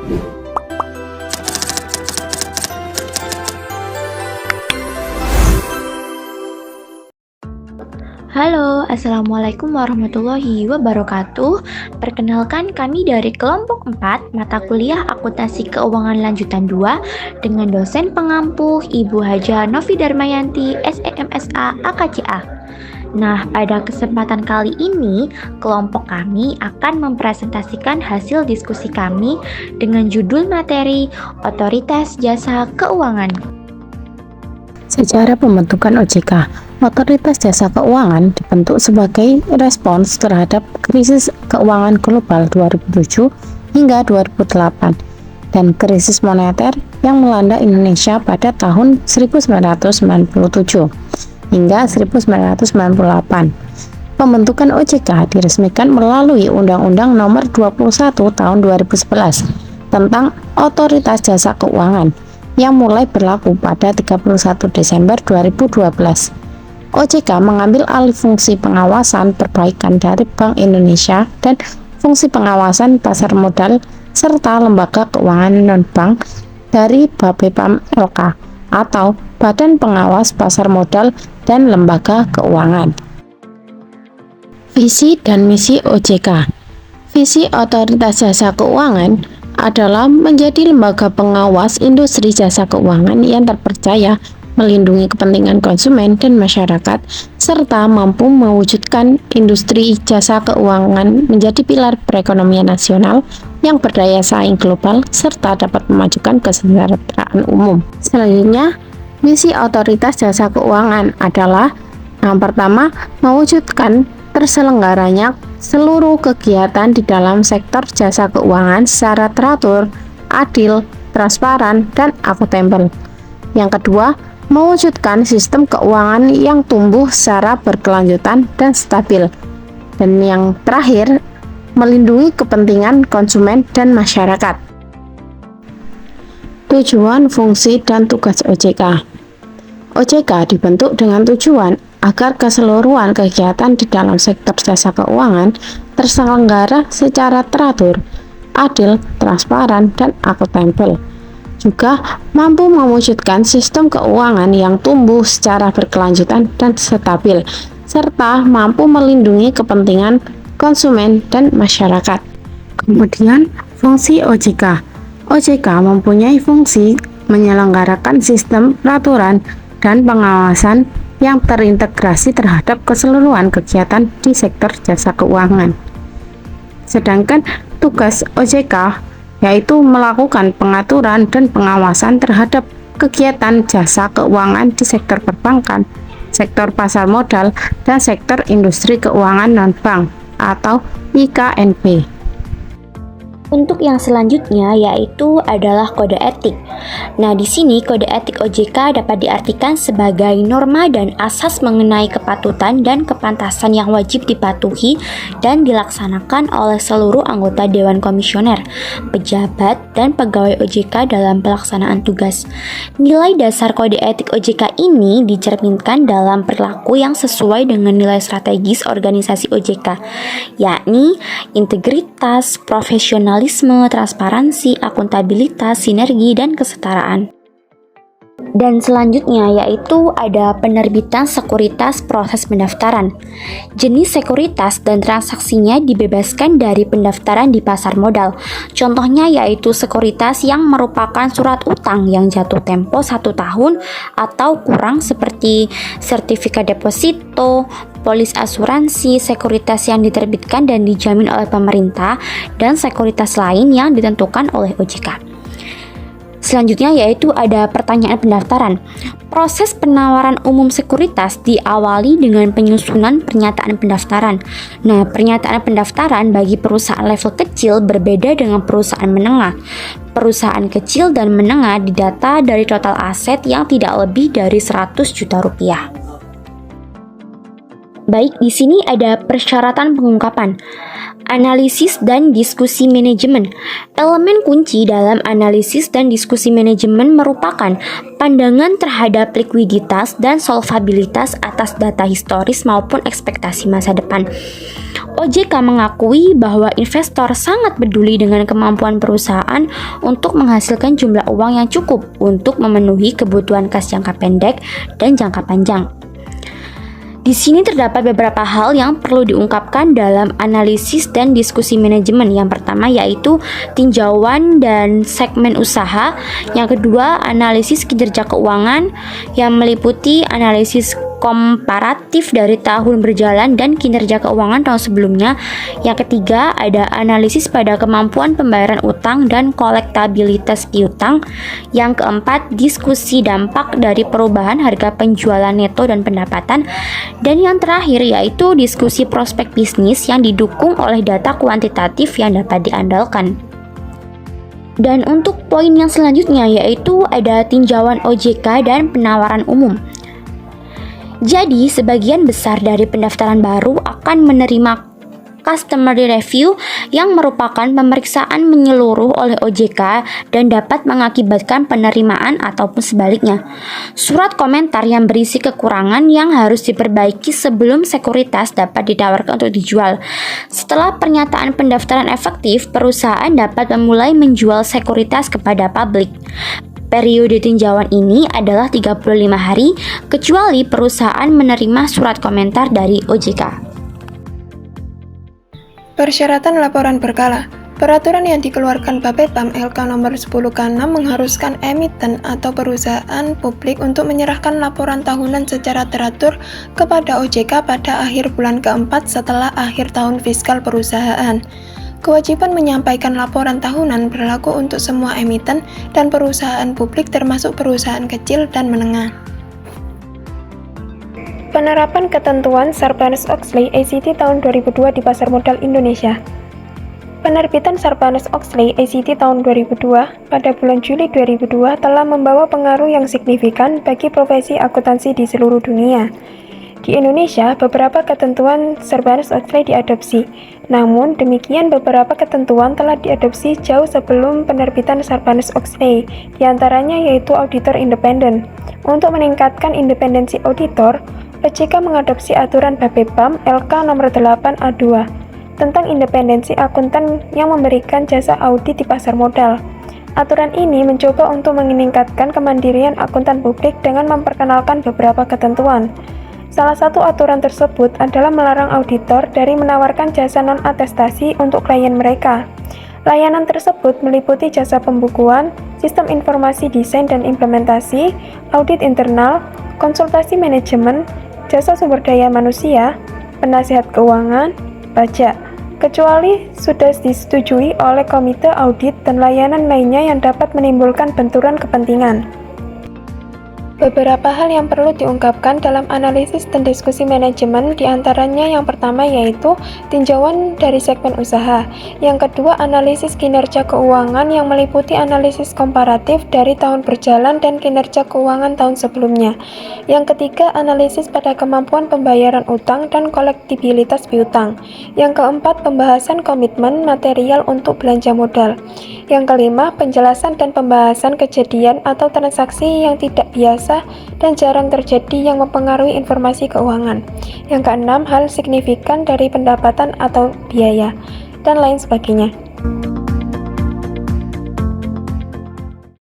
Halo, Assalamualaikum warahmatullahi wabarakatuh. Perkenalkan kami dari kelompok 4 mata kuliah Akuntansi Keuangan Lanjutan 2 dengan dosen pengampu Ibu Haja Novi Darmayanti, SEMSA AKCA. Nah, pada kesempatan kali ini, kelompok kami akan mempresentasikan hasil diskusi kami dengan judul materi Otoritas Jasa Keuangan. Secara pembentukan OJK, Otoritas Jasa Keuangan dibentuk sebagai respons terhadap krisis keuangan global 2007 hingga 2008 dan krisis moneter yang melanda Indonesia pada tahun 1997 hingga 1998. Pembentukan OJK diresmikan melalui Undang-Undang Nomor 21 Tahun 2011 tentang Otoritas Jasa Keuangan yang mulai berlaku pada 31 Desember 2012. OJK mengambil alih fungsi pengawasan perbaikan dari Bank Indonesia dan fungsi pengawasan pasar modal serta lembaga keuangan non-bank dari BAPEPAM LK atau Badan Pengawas Pasar Modal dan Lembaga Keuangan. Visi dan misi OJK. Visi Otoritas Jasa Keuangan adalah menjadi lembaga pengawas industri jasa keuangan yang terpercaya, melindungi kepentingan konsumen dan masyarakat, serta mampu mewujudkan industri jasa keuangan menjadi pilar perekonomian nasional yang berdaya saing global serta dapat memajukan kesejahteraan umum. Selanjutnya, misi Otoritas Jasa Keuangan adalah yang pertama, mewujudkan terselenggaranya seluruh kegiatan di dalam sektor jasa keuangan secara teratur, adil, transparan, dan akuntabel. Yang kedua, mewujudkan sistem keuangan yang tumbuh secara berkelanjutan dan stabil. Dan yang terakhir, melindungi kepentingan konsumen dan masyarakat. Tujuan, fungsi, dan tugas OJK. OJK dibentuk dengan tujuan agar keseluruhan kegiatan di dalam sektor jasa keuangan terselenggara secara teratur, adil, transparan, dan akuntabel. Juga mampu mewujudkan sistem keuangan yang tumbuh secara berkelanjutan dan stabil, serta mampu melindungi kepentingan konsumen dan masyarakat. Kemudian, fungsi OJK. OJK mempunyai fungsi menyelenggarakan sistem peraturan dan pengawasan yang terintegrasi terhadap keseluruhan kegiatan di sektor jasa keuangan. Sedangkan tugas OJK yaitu melakukan pengaturan dan pengawasan terhadap kegiatan jasa keuangan di sektor perbankan, sektor pasar modal, dan sektor industri keuangan non-bank atau IKNB. Untuk yang selanjutnya yaitu adalah kode etik. Nah, di sini kode etik OJK dapat diartikan sebagai norma dan asas mengenai kepatutan dan kepantasan yang wajib dipatuhi dan dilaksanakan oleh seluruh anggota Dewan Komisioner, pejabat, dan pegawai OJK dalam pelaksanaan tugas. Nilai dasar kode etik OJK ini dicerminkan dalam perilaku yang sesuai dengan nilai strategis organisasi OJK, yakni integritas, profesionalisme, transparansi, akuntabilitas, sinergi, dan kesetaraan. Dan selanjutnya yaitu ada penerbitan sekuritas proses pendaftaran. Jenis sekuritas dan transaksinya dibebaskan dari pendaftaran di pasar modal. Contohnya yaitu sekuritas yang merupakan surat utang yang jatuh tempo 1 tahun atau kurang seperti sertifikat deposito, polis asuransi, sekuritas yang diterbitkan dan dijamin oleh pemerintah, dan sekuritas lain yang ditentukan oleh OJK. Selanjutnya yaitu ada pertanyaan pendaftaran. Proses penawaran umum sekuritas diawali dengan penyusunan pernyataan pendaftaran. Nah, pernyataan pendaftaran bagi perusahaan level kecil berbeda dengan perusahaan menengah. Perusahaan kecil dan menengah didata dari total aset yang tidak lebih dari 100 juta rupiah. Baik, di sini ada persyaratan pengungkapan. Analisis dan diskusi manajemen. Elemen kunci dalam analisis dan diskusi manajemen merupakan pandangan terhadap likuiditas dan solvabilitas atas data historis maupun ekspektasi masa depan. OJK mengakui bahwa investor sangat peduli dengan kemampuan perusahaan untuk menghasilkan jumlah uang yang cukup untuk memenuhi kebutuhan kas jangka pendek dan jangka panjang. Di sini terdapat beberapa hal yang perlu diungkapkan dalam analisis dan diskusi manajemen. Yang pertama yaitu tinjauan dan segmen usaha. Yang kedua, analisis kinerja keuangan yang meliputi analisis komparatif dari tahun berjalan dan kinerja keuangan tahun sebelumnya. Yang ketiga, ada analisis pada kemampuan pembayaran utang dan kolektabilitas piutang. Yang keempat, diskusi dampak dari perubahan harga penjualan neto dan pendapatan. Dan yang terakhir yaitu diskusi prospek bisnis yang didukung oleh data kuantitatif yang dapat diandalkan. Dan untuk poin yang selanjutnya yaitu ada tinjauan OJK dan penawaran umum. Jadi, sebagian besar dari pendaftaran baru akan menerima customary review yang merupakan pemeriksaan menyeluruh oleh OJK dan dapat mengakibatkan penerimaan ataupun sebaliknya. Surat komentar yang berisi kekurangan yang harus diperbaiki sebelum sekuritas dapat ditawarkan untuk dijual. Setelah pernyataan pendaftaran efektif, perusahaan dapat memulai menjual sekuritas kepada publik. Periode tinjauan ini adalah 35 hari, kecuali perusahaan menerima surat komentar dari OJK. Persyaratan laporan berkala. Peraturan yang dikeluarkan Bapepam LK nomor 10K6 mengharuskan emiten atau perusahaan publik untuk menyerahkan laporan tahunan secara teratur kepada OJK pada akhir bulan keempat setelah akhir tahun fiskal perusahaan. Kewajiban menyampaikan laporan tahunan berlaku untuk semua emiten dan perusahaan publik termasuk perusahaan kecil dan menengah. Penerapan ketentuan Sarbanes-Oxley ACT tahun 2002 di pasar modal Indonesia. Penerbitan Sarbanes-Oxley ACT tahun 2002 pada bulan Juli 2002 telah membawa pengaruh yang signifikan bagi profesi akuntansi di seluruh dunia. Di Indonesia, beberapa ketentuan Sarbanes-Oxley diadopsi. Namun, demikian beberapa ketentuan telah diadopsi jauh sebelum penerbitan Sarbanes-Oxley, diantaranya yaitu auditor independen. Untuk meningkatkan independensi auditor, OJK mengadopsi aturan Bapepam LK nomor 8A2 tentang independensi akuntan yang memberikan jasa audit di pasar modal. Aturan ini mencoba untuk meningkatkan kemandirian akuntan publik dengan memperkenalkan beberapa ketentuan. Salah satu aturan tersebut adalah melarang auditor dari menawarkan jasa non-atestasi untuk klien mereka. Layanan tersebut meliputi jasa pembukuan, sistem informasi desain dan implementasi, audit internal, konsultasi manajemen, jasa sumber daya manusia, penasihat keuangan, pajak, kecuali sudah disetujui oleh komite audit dan layanan lainnya yang dapat menimbulkan benturan kepentingan. Beberapa hal yang perlu diungkapkan dalam analisis dan diskusi manajemen diantaranya yang pertama yaitu tinjauan dari segmen usaha, yang kedua analisis kinerja keuangan yang meliputi analisis komparatif dari tahun berjalan dan kinerja keuangan tahun sebelumnya, yang ketiga analisis pada kemampuan pembayaran utang dan kolektibilitas piutang, yang keempat pembahasan komitmen material untuk belanja modal, yang kelima penjelasan dan pembahasan kejadian atau transaksi yang tidak biasa dan jarang terjadi yang mempengaruhi informasi keuangan. Yang keenam, hal signifikan dari pendapatan atau biaya, dan lain sebagainya.